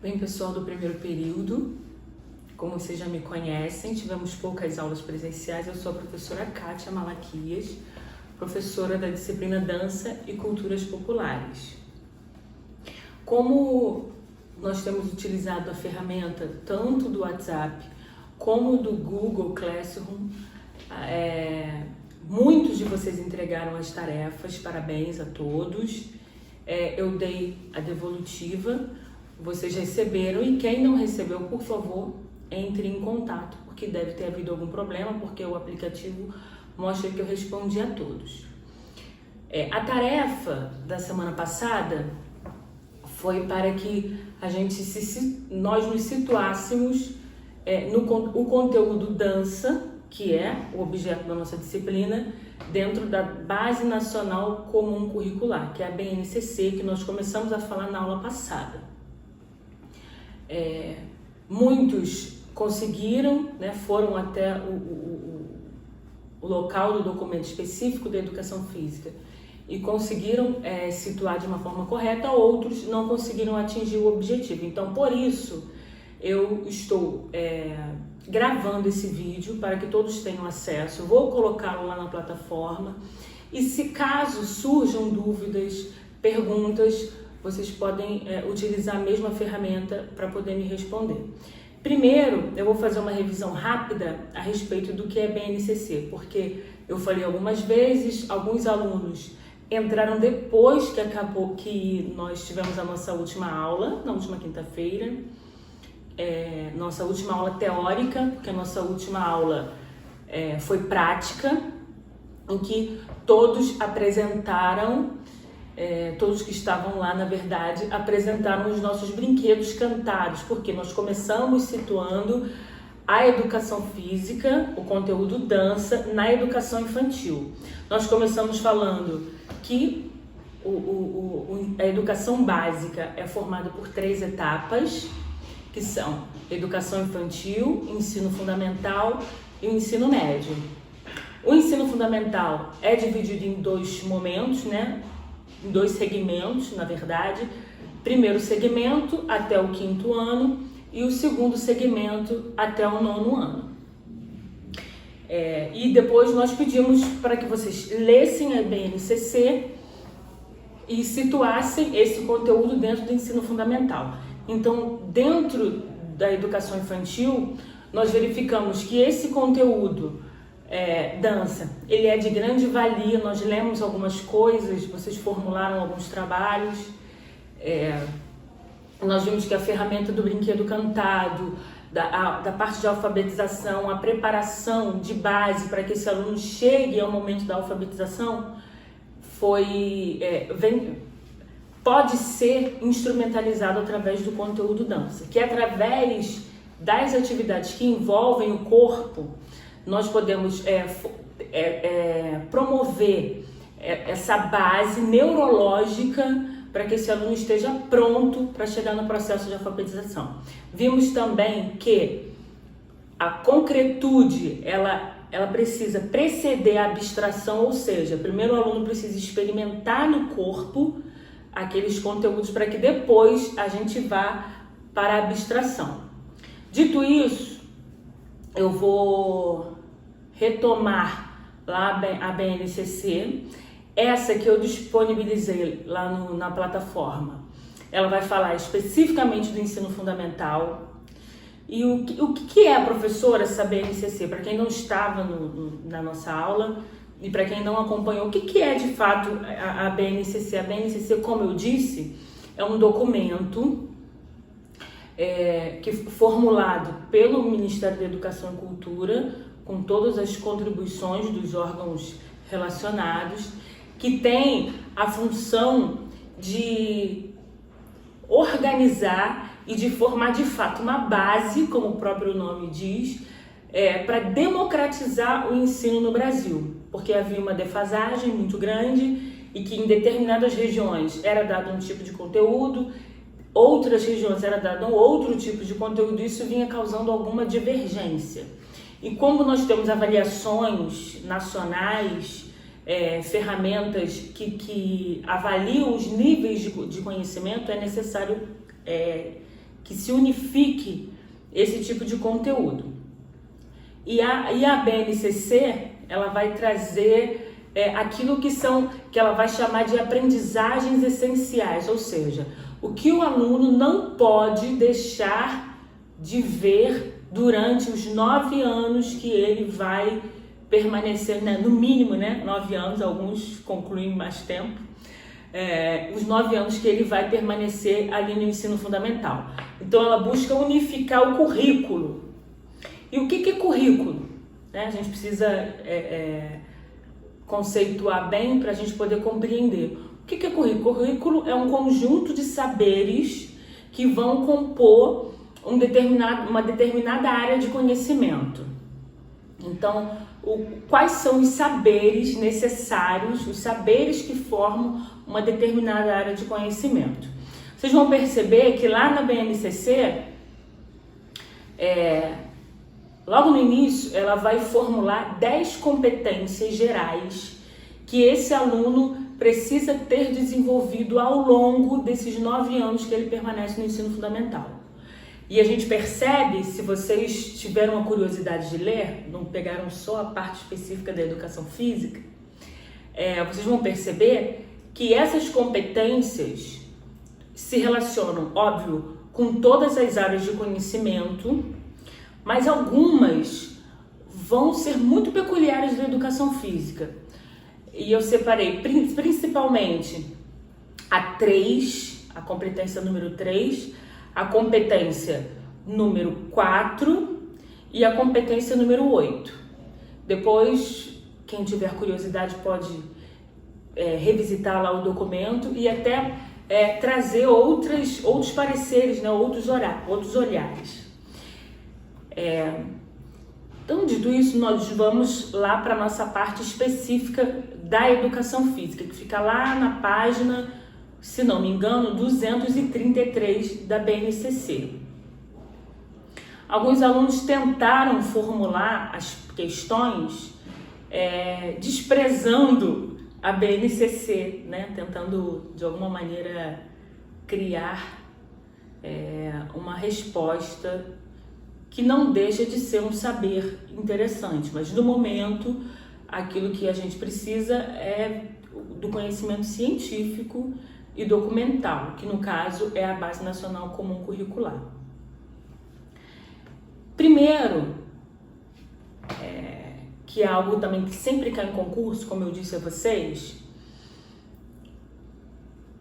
Bem, pessoal do primeiro período, como vocês já me conhecem, tivemos poucas aulas presenciais. Eu sou a professora Kátia Malaquias, professora da disciplina Dança e Culturas Populares. Como nós temos utilizado a ferramenta tanto do WhatsApp como do Google Classroom, muitos de vocês entregaram as tarefas, parabéns a todos. Eu dei a devolutiva, vocês receberam, e quem não recebeu, por favor, entre em contato, porque deve ter havido algum problema, porque o aplicativo mostra que eu respondi a todos. A tarefa da semana passada foi para que nós nos situássemos no conteúdo dança, que é o objeto da nossa disciplina, dentro da Base Nacional Comum Curricular, que é a BNCC, que nós começamos a falar na aula passada. Muitos conseguiram, foram até o local do documento específico da educação física e conseguiram situar de uma forma correta, outros não conseguiram atingir o objetivo. Então, por isso, eu estou gravando esse vídeo para que todos tenham acesso. Vou colocá-lo lá na plataforma e, se caso surjam dúvidas, perguntas, vocês podem utilizar a mesma ferramenta para poder me responder. Primeiro, eu vou fazer uma revisão rápida a respeito do que é BNCC, porque eu falei algumas vezes, alguns alunos entraram depois que nós tivemos a nossa última aula, na última quinta-feira, nossa última aula teórica, porque a nossa última aula foi prática, em que todos apresentaram, todos que estavam lá, na verdade, apresentaram os nossos brinquedos cantados, porque nós começamos situando a educação física, o conteúdo dança, na educação infantil. Nós começamos falando que a educação básica é formada por 3 etapas, que são educação infantil, ensino fundamental e o ensino médio. O ensino fundamental é dividido em 2 momentos, em 2 segmentos, na verdade. Primeiro segmento até o 5º ano e o segundo segmento até o 9º ano. E depois nós pedimos para que vocês lessem a BNCC e situassem esse conteúdo dentro do ensino fundamental. Então, dentro da educação infantil, nós verificamos que esse conteúdo dança, ele é de grande valia. Nós lemos algumas coisas, vocês formularam alguns trabalhos, nós vimos que a ferramenta do brinquedo cantado, da parte de alfabetização, a preparação de base para que esse aluno chegue ao momento da alfabetização pode ser instrumentalizado através do conteúdo dança, que através das atividades que envolvem o corpo, nós podemos promover essa base neurológica para que esse aluno esteja pronto para chegar no processo de alfabetização. Vimos também que a concretude, ela precisa preceder a abstração, ou seja, primeiro o aluno precisa experimentar no corpo aqueles conteúdos para que depois a gente vá para a abstração. Dito isso, eu vou retomar lá a BNCC, essa que eu disponibilizei lá na plataforma. Ela vai falar especificamente do ensino fundamental. E o que é, professora, essa BNCC? Para quem não estava na nossa aula e para quem não acompanhou, o que é de fato a BNCC? A BNCC, como eu disse, é um documento formulado pelo Ministério da Educação e Cultura, com todas as contribuições dos órgãos relacionados, que tem a função de organizar e de formar de fato uma base, como o próprio nome diz, para democratizar o ensino no Brasil, porque havia uma defasagem muito grande e que em determinadas regiões era dado um tipo de conteúdo, outras regiões era dado outro tipo de conteúdo, e isso vinha causando alguma divergência. E como nós temos avaliações nacionais, ferramentas que avaliam os níveis de conhecimento, é necessário que se unifique esse tipo de conteúdo. E a BNCC, ela vai trazer aquilo que ela vai chamar de aprendizagens essenciais, ou seja, o que o aluno não pode deixar de ver durante os 9 anos que ele vai permanecer, né? No mínimo, né? 9 anos, alguns concluem mais tempo, os 9 anos que ele vai permanecer ali no ensino fundamental. Então ela busca unificar o currículo. E o que é currículo? Né? A gente precisa conceituar bem para a gente poder compreender. O que é currículo? Currículo é um conjunto de saberes que vão compor uma determinada área de conhecimento. Então, quais são os saberes necessários, os saberes que formam uma determinada área de conhecimento? Vocês vão perceber que lá na BNCC, logo no início, ela vai formular 10 competências gerais que esse aluno precisa ter desenvolvido ao longo desses 9 anos que ele permanece no ensino fundamental. E a gente percebe, se vocês tiveram a curiosidade de ler, não pegaram só a parte específica da educação física, vocês vão perceber que essas competências se relacionam, óbvio, com todas as áreas de conhecimento, mas algumas vão ser muito peculiares da educação física. E eu separei principalmente a competência número 3, a competência número 4 e a competência número 8. Depois, quem tiver curiosidade pode revisitar lá o documento e até trazer outros pareceres, né, outros olhares. Então, dito isso, nós vamos lá para a nossa parte específica da educação física, que fica lá na página, se não me engano, 233 da BNCC. Alguns alunos tentaram formular as questões desprezando a BNCC, né? Tentando, de alguma maneira, criar uma resposta que não deixa de ser um saber interessante, mas no momento aquilo que a gente precisa é do conhecimento científico e documental, que no caso é a Base Nacional Comum Curricular. Primeiro, que é algo também que sempre cai em concurso, como eu disse a vocês,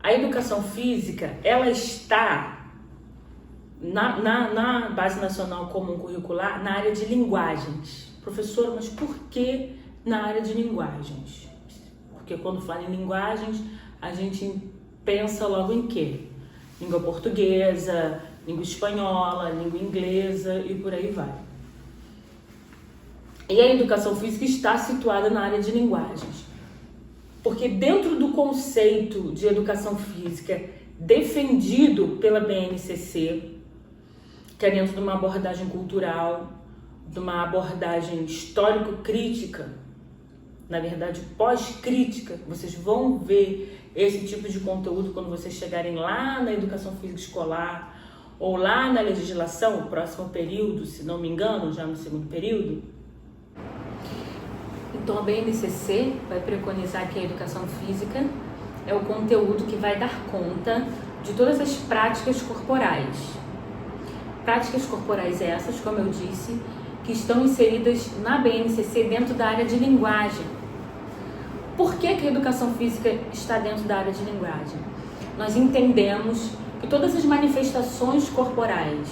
a educação física, ela está na Base Nacional Comum Curricular na área de linguagens. Professora, mas por que na área de linguagens? Porque quando fala em linguagens, a gente pensa logo em quê? Língua portuguesa, língua espanhola, língua inglesa e por aí vai. E a educação física está situada na área de linguagens. Porque dentro do conceito de educação física defendido pela BNCC, que é dentro de uma abordagem cultural, de uma abordagem histórico-crítica, na verdade pós-crítica, vocês vão ver esse tipo de conteúdo quando vocês chegarem lá na educação física escolar ou lá na legislação, o próximo período, se não me engano, já no segundo período. Então a BNCC vai preconizar que a educação física é o conteúdo que vai dar conta de todas as práticas corporais. Práticas corporais essas, como eu disse, que estão inseridas na BNCC dentro da área de linguagem. Por que a educação física está dentro da área de linguagem? Nós entendemos que todas as manifestações corporais,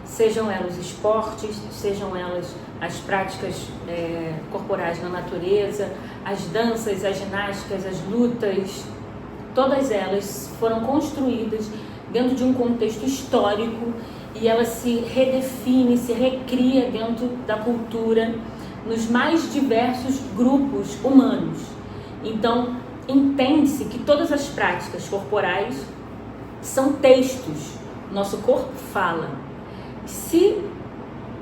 sejam elas esportes, sejam elas as práticas corporais na natureza, as danças, as ginásticas, as lutas, todas elas foram construídas dentro de um contexto histórico e ela se redefine, se recria dentro da cultura nos mais diversos grupos humanos. Então, entende-se que todas as práticas corporais são textos, nosso corpo fala. Se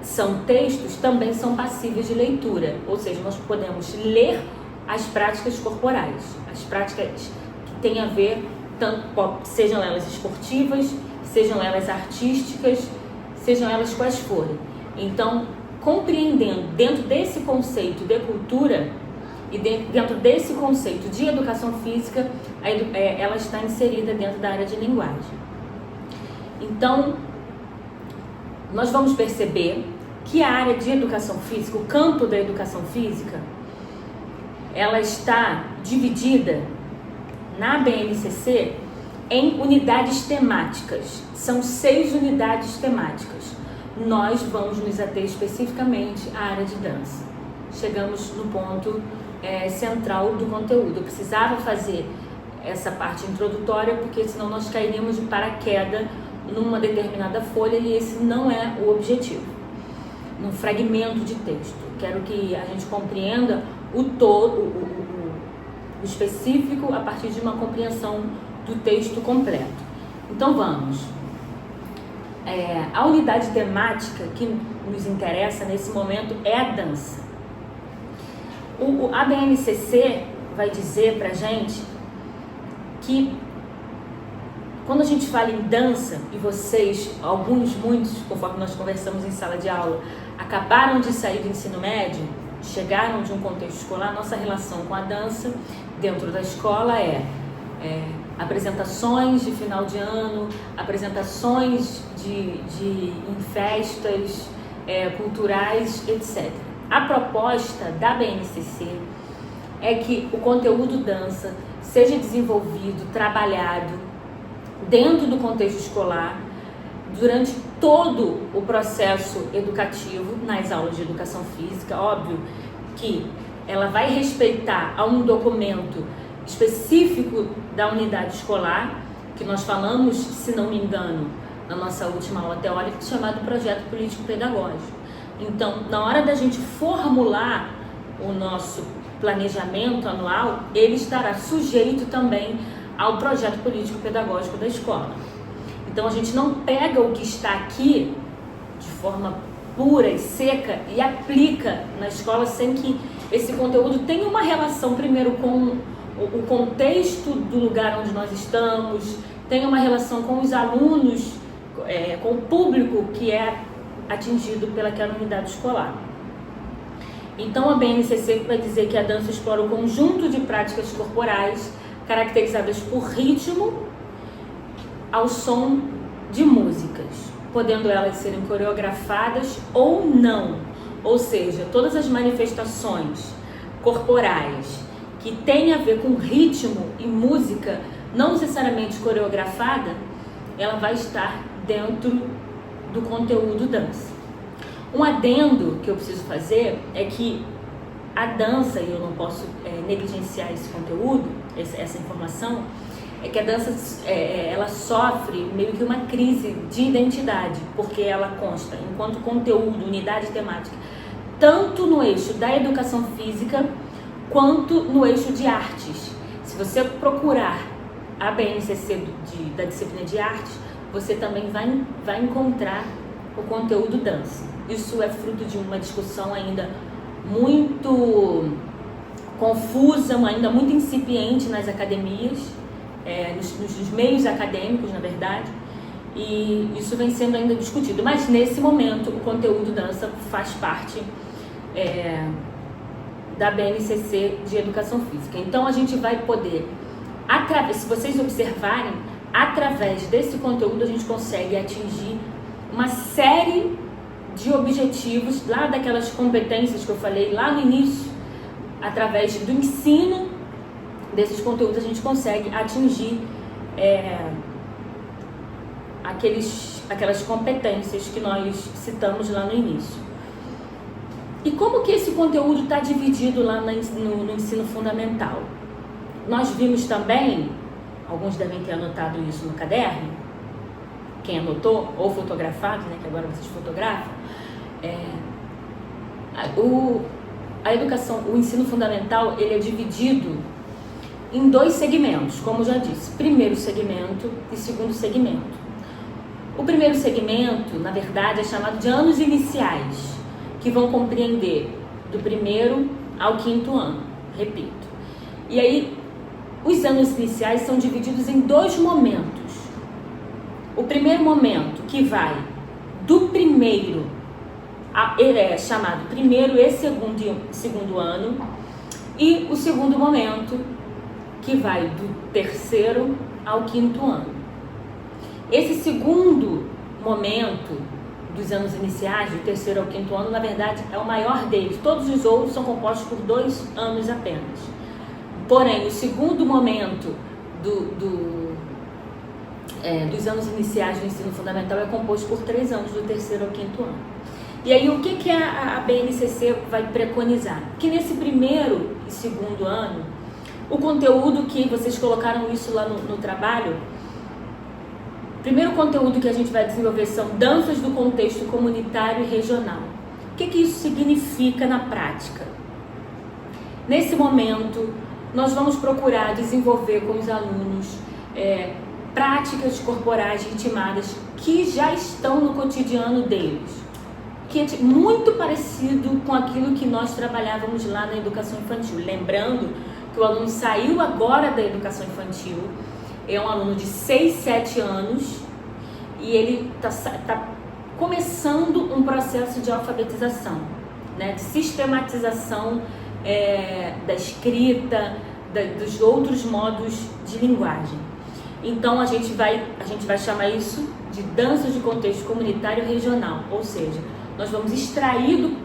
são textos, também são passíveis de leitura, ou seja, nós podemos ler as práticas corporais, as práticas que têm a ver, tanto, sejam elas esportivas, sejam elas artísticas, sejam elas quais forem. Então, compreendendo dentro desse conceito de cultura e dentro desse conceito de educação física, ela está inserida dentro da área de linguagem. Então, nós vamos perceber que a área de educação física, o campo da educação física, ela está dividida na BNCC em unidades temáticas. São 6 unidades temáticas. Nós vamos nos ater especificamente à área de dança. Chegamos no ponto central do conteúdo. Eu precisava fazer essa parte introdutória, porque senão nós cairíamos de paraquedas numa determinada folha, e esse não é o objetivo. Num fragmento de texto. Quero que a gente compreenda o todo, o específico, a partir de uma compreensão do texto completo. Então vamos. A unidade temática que nos interessa nesse momento é a dança. A BNCC vai dizer pra gente que quando a gente fala em dança, e vocês, muitos, conforme nós conversamos em sala de aula, acabaram de sair do ensino médio, chegaram de um contexto escolar, nossa relação com a dança dentro da escola apresentações de final de ano, apresentações em festas culturais, etc. A proposta da BNCC é que o conteúdo dança seja desenvolvido, trabalhado dentro do contexto escolar, durante todo o processo educativo, nas aulas de educação física. Óbvio que ela vai respeitar a um documento específico da unidade escolar, que nós falamos, se não me engano, na nossa última aula teórica, chamado Projeto Político-Pedagógico. Então, na hora da gente formular o nosso planejamento anual, ele estará sujeito também ao projeto político-pedagógico da escola. Então a gente não pega o que está aqui de forma pura e seca e aplica na escola sem que esse conteúdo tenha uma relação primeiro com o contexto do lugar onde nós estamos, tenha uma relação com os alunos, com o público que é atingido pelaquela unidade escolar. Então a BNCC vai dizer que a dança explora o conjunto de práticas corporais caracterizadas por ritmo ao som de músicas, podendo elas serem coreografadas ou não. Ou seja, todas as manifestações corporais que têm a ver com ritmo e música, não necessariamente coreografada, ela vai estar dentro do conteúdo dança. Um adendo que eu preciso fazer é que a dança, e eu não posso negligenciar esse conteúdo, essa informação, é que a dança ela sofre meio que uma crise de identidade, porque ela consta, enquanto conteúdo, unidade temática, tanto no eixo da educação física, quanto no eixo de artes. Se você procurar a BNCC da disciplina de artes, você também vai encontrar o conteúdo dança. Isso é fruto de uma discussão ainda muito confusa, ainda muito incipiente nas academias, nos meios acadêmicos, na verdade, e isso vem sendo ainda discutido. Mas nesse momento o conteúdo dança faz parte da BNCC de Educação Física. Então a gente vai poder, se vocês observarem, através desse conteúdo a gente consegue atingir uma série de objetivos, lá daquelas competências que eu falei lá no início. Através do ensino desses conteúdos a gente consegue atingir aquelas competências que nós citamos lá no início. E como que esse conteúdo está dividido lá no ensino fundamental? Nós vimos também, alguns devem ter anotado isso no caderno, quem anotou, ou fotografado, né, que agora vocês fotografam, a educação, o ensino fundamental, ele é dividido em 2 segmentos, como já disse, primeiro segmento e segundo segmento. O primeiro segmento, na verdade, é chamado de anos iniciais, que vão compreender do 1º ao 5º ano, repito. E aí, os anos iniciais são divididos em 2 momentos. O primeiro momento, que vai do primeiro, ele é chamado primeiro e segundo ano, e o segundo momento, que vai do terceiro ao quinto ano. Esse segundo momento dos anos iniciais, do terceiro ao quinto ano, na verdade é o maior deles. Todos os outros são compostos por 2 anos apenas. Porém, o segundo momento dos anos iniciais do ensino fundamental é composto por 3 anos, do terceiro ao quinto ano. E aí, o que a BNCC vai preconizar? Que nesse primeiro e segundo ano, o conteúdo que vocês colocaram isso lá no trabalho, o primeiro conteúdo que a gente vai desenvolver são danças do contexto comunitário e regional. O que isso significa na prática? Nesse momento, nós vamos procurar desenvolver com os alunos práticas corporais ritmadas que já estão no cotidiano deles, que é muito parecido com aquilo que nós trabalhávamos lá na educação infantil. Lembrando que o aluno saiu agora da educação infantil, é um aluno de 6, 7 anos e ele está começando um processo de alfabetização, né, de sistematização da escrita, dos outros modos de linguagem. Então a gente vai chamar isso de danças de contexto comunitário e regional, ou seja, nós vamos extrair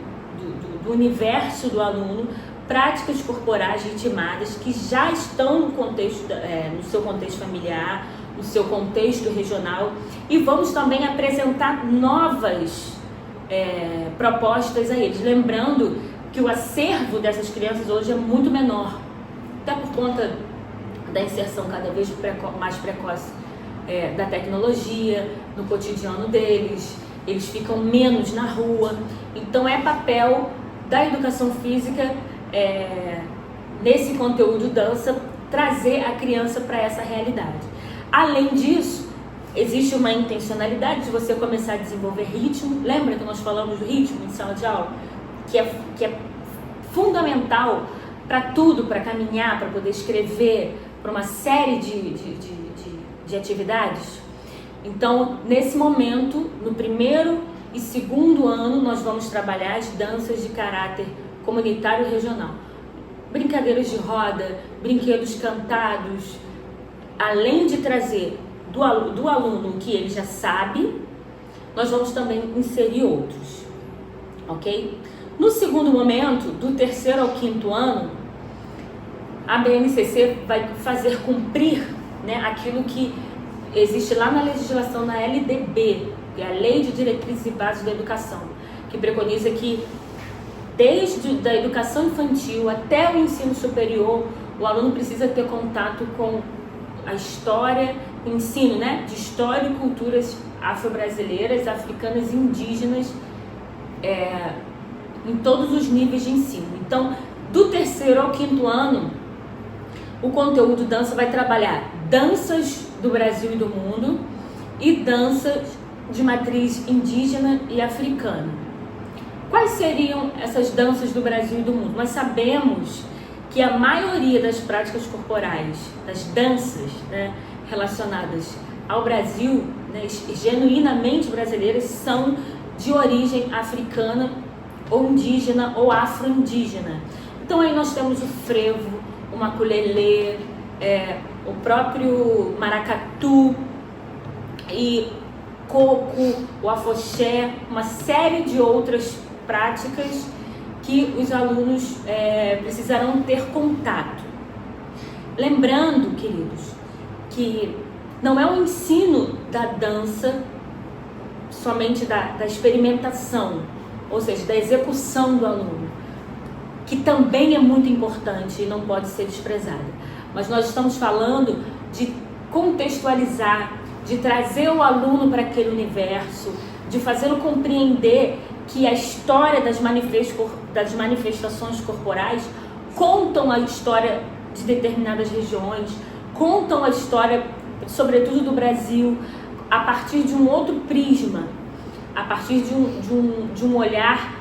do universo do aluno práticas corporais ritmadas que já estão no contexto, no seu contexto familiar, no seu contexto regional, e vamos também apresentar novas propostas a eles, lembrando que o acervo dessas crianças hoje é muito menor, até por conta da inserção cada vez mais precoce da tecnologia no cotidiano deles, eles ficam menos na rua, então é papel da educação física, nesse conteúdo dança, trazer a criança para essa realidade. Além disso, existe uma intencionalidade de você começar a desenvolver ritmo. Lembra que nós falamos do ritmo em sala de aula? Que é fundamental para tudo, para caminhar, para poder escrever, para uma série de atividades. Então, nesse momento, no primeiro e segundo ano, nós vamos trabalhar as danças de caráter comunitário e regional. Brincadeiras de roda, brinquedos cantados, além de trazer do aluno o que ele já sabe, nós vamos também inserir outros, ok? No segundo momento, do terceiro ao quinto ano, a BNCC vai fazer cumprir, né, aquilo que existe lá na legislação, na LDB, que é a Lei de Diretrizes e Bases da Educação, que preconiza que desde a educação infantil até o ensino superior, o aluno precisa ter contato com a história, o ensino, né, de história e culturas afro-brasileiras, africanas e indígenas, em todos os níveis de ensino. Então, do terceiro ao quinto ano, o conteúdo dança vai trabalhar danças do Brasil e do mundo e danças de matriz indígena e africana. Quais seriam essas danças do Brasil e do mundo? Nós sabemos que a maioria das práticas corporais, das danças, né, relacionadas ao Brasil, né, genuinamente brasileiras, são de origem africana ou indígena ou afro-indígena. Então aí nós temos o frevo, o maculelê, o próprio maracatu e coco, o afoxé, uma série de outras práticas que os alunos precisarão ter contato. Lembrando, queridos, que não é o ensino da dança somente da experimentação, ou seja, da execução do aluno, que também é muito importante e não pode ser desprezada. Mas nós estamos falando de contextualizar, de trazer o aluno para aquele universo, de fazê-lo compreender que a história das manifestações corporais contam a história de determinadas regiões, contam a história, sobretudo do Brasil, a partir de um outro prisma, a partir de um olhar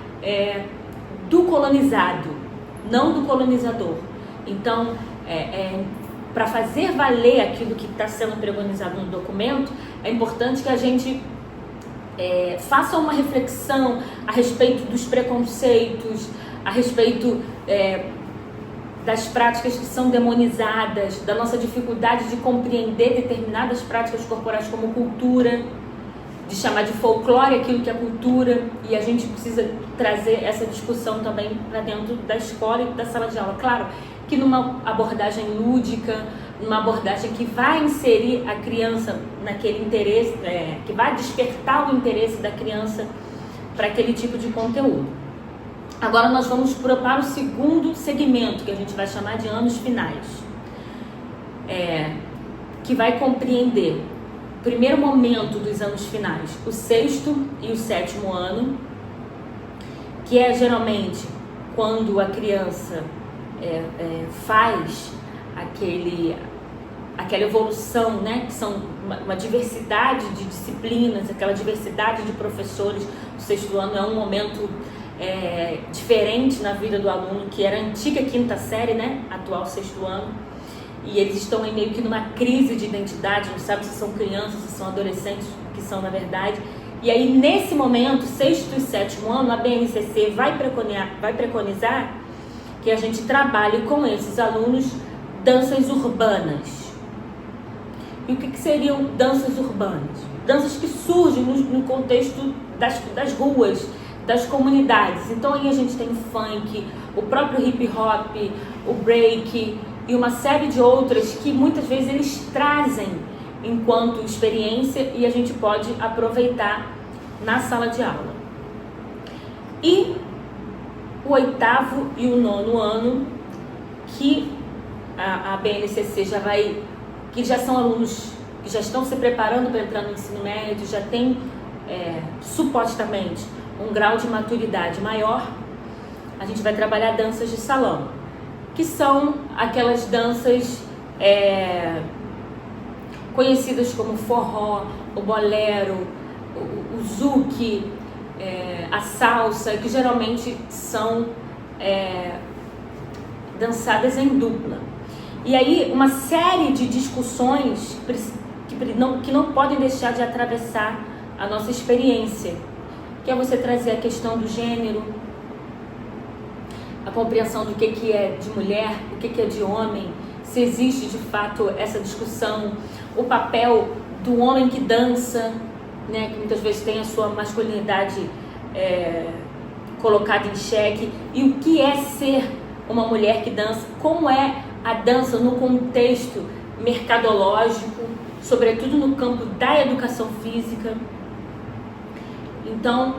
do colonizado, não do colonizador. Então, para fazer valer aquilo que está sendo preconizado no documento, é importante que a gente faça uma reflexão a respeito dos preconceitos, a respeito das práticas que são demonizadas, da nossa dificuldade de compreender determinadas práticas corporais como cultura, de chamar de folclore aquilo que é cultura, e a gente precisa trazer essa discussão também para dentro da escola e da sala de aula. Claro que numa abordagem lúdica, numa abordagem que vai inserir a criança naquele interesse, que vai despertar o interesse da criança para aquele tipo de conteúdo. Agora nós vamos para o segundo segmento, que a gente vai chamar de anos finais, que vai compreender o primeiro momento dos anos finais, o 6º e o 7º ano, que é geralmente quando a criança faz aquela evolução, né, que são uma diversidade de disciplinas, aquela diversidade de professores. O 6º ano é um momento diferente na vida do aluno, que era a antiga 5ª série, né, atual 6º ano, e eles estão meio que numa crise de identidade, não sabe se são crianças, se são adolescentes, o que são na verdade. E aí nesse momento, 6º e 7º ano, a BNCC vai preconizar que a gente trabalhe com esses alunos danças urbanas. E o que seriam danças urbanas? Danças que surgem no contexto das ruas, das comunidades. Então aí a gente tem o funk, o próprio hip hop, o break e uma série de outras que muitas vezes eles trazem enquanto experiência e a gente pode aproveitar na sala de aula. E o 8º e o 9º ano, que a BNCC que já são alunos que já estão se preparando para entrar no ensino médio, já tem supostamente um grau de maturidade maior, a gente vai trabalhar danças de salão, que são aquelas danças conhecidas como forró, o bolero, o zouk, a salsa, que geralmente são dançadas em dupla. E aí uma série de discussões que não podem deixar de atravessar a nossa experiência, que é você trazer a questão do gênero, a compreensão do que é de mulher, o que é de homem, se existe de fato essa discussão, o papel do homem que dança, né, que muitas vezes tem a sua masculinidade colocada em xeque, e o que é ser uma mulher que dança, como é a dança no contexto mercadológico, sobretudo no campo da educação física. Então,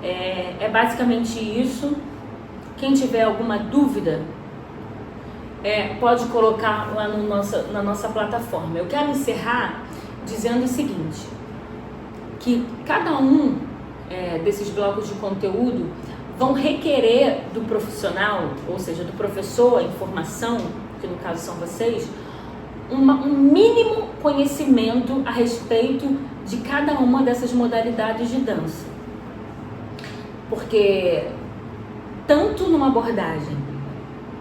é basicamente isso. Quem tiver alguma dúvida, pode colocar lá na nossa plataforma. Eu quero encerrar dizendo o seguinte, que cada um desses blocos de conteúdo vão requerer do profissional, ou seja, do professor em formação, que no caso são vocês, um mínimo conhecimento a respeito de cada uma dessas modalidades de dança. Porque tanto numa abordagem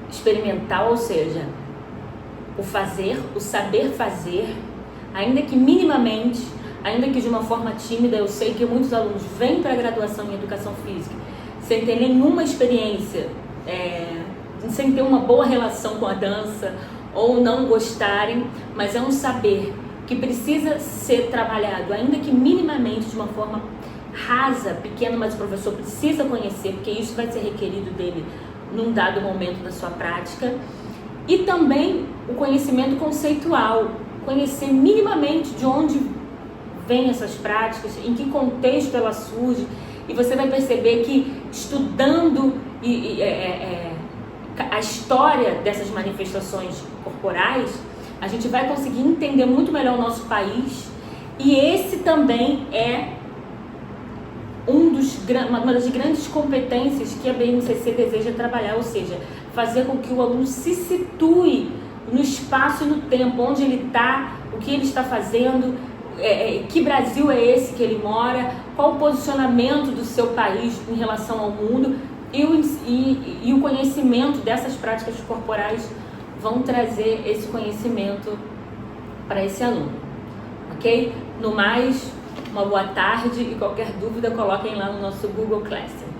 experimental, ou seja, o fazer, o saber fazer, ainda que minimamente, ainda que de uma forma tímida, eu sei que muitos alunos vêm para a graduação em educação física sem ter nenhuma experiência, sem ter uma boa relação com a dança, ou não gostarem, mas é um saber que precisa ser trabalhado, ainda que minimamente, de uma forma rasa, pequena, mas o professor precisa conhecer, porque isso vai ser requerido dele num dado momento da sua prática. E também o conhecimento conceitual, conhecer minimamente de onde vêm essas práticas, em que contexto ela surge, e você vai perceber que estudando a história dessas manifestações corporais, a gente vai conseguir entender muito melhor o nosso país, e esse também é uma das grandes competências que a BNCC deseja trabalhar, ou seja, fazer com que o aluno se situe no espaço e no tempo, onde ele está, o que ele está fazendo, que Brasil é esse que ele mora, qual o posicionamento do seu país em relação ao mundo, e o conhecimento dessas práticas corporais vão trazer esse conhecimento para esse aluno, ok? No mais, uma boa tarde e qualquer dúvida coloquem lá no nosso Google Classroom.